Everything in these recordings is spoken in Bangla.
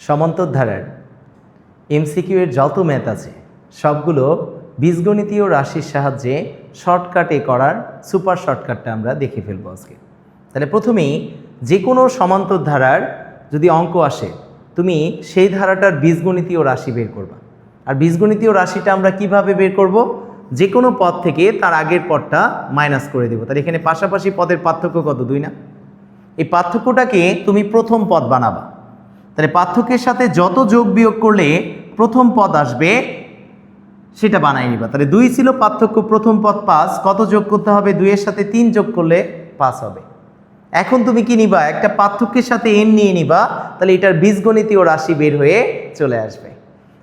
সমান্তর ধারার এমসিকিউ এর যত ম্যাথ আছে সবগুলো বীজগণিতীয় রাশির সাহায্যে শর্টকাটে করার সুপার শর্টকাটটা আমরা দেখে ফেলবো আজকে। তাহলে প্রথমেই যে কোনো সমান্তর ধারার যদি অঙ্ক আসে তুমি সেই ধারাটার বীজগণিতীয় রাশি বের করবা। আর বীজগণিতীয় রাশিটা আমরা কিভাবে বের করব? যে কোনো পদ থেকে তার আগের পদটা মাইনাস করে দেবো। তাহলে এখানে পাশাপাশি পদের পার্থক্য কত? 2 না? এই পার্থক্যটাকে তুমি প্রথম পদ বানাবা। তাহলে পার্থক্যের সাথে যত যোগ বিয়োগ করলে প্রথম পদ আসবে সেটা বানাই নিবা। তাহলে 2 ছিল পার্থক্য, প্রথম পদ 5, কত যোগ করতে হবে? 2 এর সাথে 3 যোগ করলে 5 হবে। এখন তুমি কি নিবা? একটা পার্থক্যের সাথে n নিয়ে নিবা, তাহলে এটার বীজগণিতীয় রাশি বের হয়ে চলে আসবে।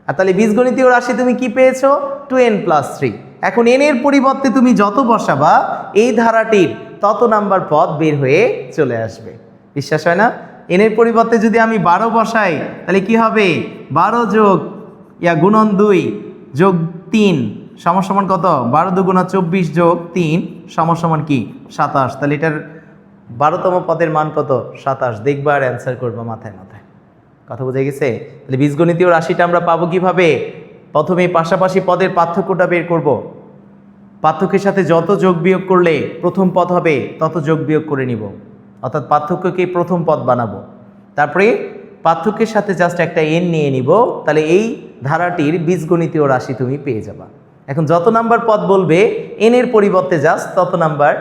আর তাহলে বীজগণিতীয় রাশি তুমি কি পেয়েছো? 2n + 3। এখন n এর পরিবর্তে তুমি যত বসাবা এই ধারাটির তত নাম্বার পদ বের হয়ে চলে আসবে। বিশ্বাস হয় না? n এর পরিবর্তে যদি আমি 12 বসাই তাহলে কি হবে? 12 যোগ গুণন 2 যোগ 3 সমান কত? 12 × 2 = 24 যোগ 3 সমান কি? 27। তাহলে এটার 12তম পদের মান কত? 27। দেখবা আর অ্যান্সার করবা মাথায় মাথায়। কথা বোঝা গেছে? তাহলে বীজগণিতীয় রাশিটা আমরা পাবো কিভাবে? প্রথমে পাশাপাশি পদের পার্থক্যটা বের করব। পার্থক্যের সাথে যত যোগ বিয়োগ করলে প্রথম পদ হবে তত যোগ বিয়োগ করে নিব, অর্থাৎ পার্থক্যকে প্রথম পদ বানাবো। তারপরে পার্থক্যের সাথে জাস্ট একটা n নিয়ে নিব, তাহলে এই ধারাটির বীজগণিতীয় রাশি তুমি পেয়ে যাবা। এখন যত নাম্বার পদ বলবে n এর পরিবর্তে জাস্ট তত নাম্বার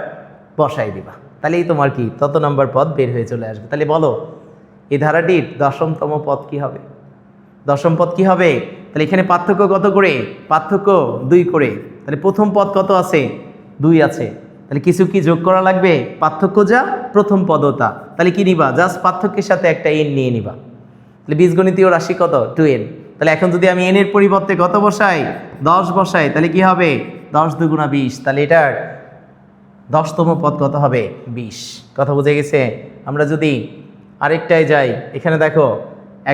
বসাই দিবা, তাহলেই তোমার কি তত নাম্বার পদ বের হয়ে চলে আসবে। তাহলে বলো এই ধারাটির দশমতম পদ কি হবে? দশম পদ কি হবে? তাহলে এখানে পার্থক্য কত করে? পার্থক্য 2 করে। তাহলে প্রথম পদ কত আছে? 2 আছে। তাহলে কিছু কি যোগ করা লাগবে? পার্থক্য যা, প্রথম পদও তা। তাহলে কি নিবা? জাস্ট পার্থক্যের সাথে একটা n নিয়ে নিবা। তাহলে বীজগণিতীয় রাশি কত? 2n। তাহলে এখন যদি আমি n এর পরিবর্তে কত বসাই? 10 বসাই, তাহলে কি হবে? 10 × 2 = 20। তাহলে এটার 10তম পদ কত হবে? 20। কথা বুঝে গেছে? আমরা যদি আরেকটায় যাই, এখানে দেখো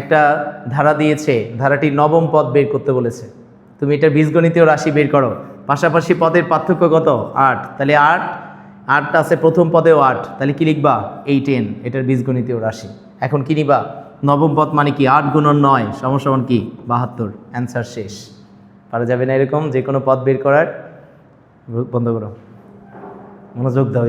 একটা ধারা দিয়েছে, ধারাটির নবম পদ বের করতে বলেছে। তুমি এটা বীজগণিতীয় রাশি বের করো। পাশাপাশি পদের পার্থক্য কত? 8। তাহলে 8 আছে প্রথম পদেও 8, তাহলে কি লিখবা? 8n। এটার বীজগণিতীয় রাশি। এখন কি নিবা? নবম পদ মানে কি? 8 × 9 সমান কি? 72। অ্যান্সার শেষ। পারা যাবে না এরকম যে কোনো পদ বের করার? বন্ধ করো, মনোযোগ দাও।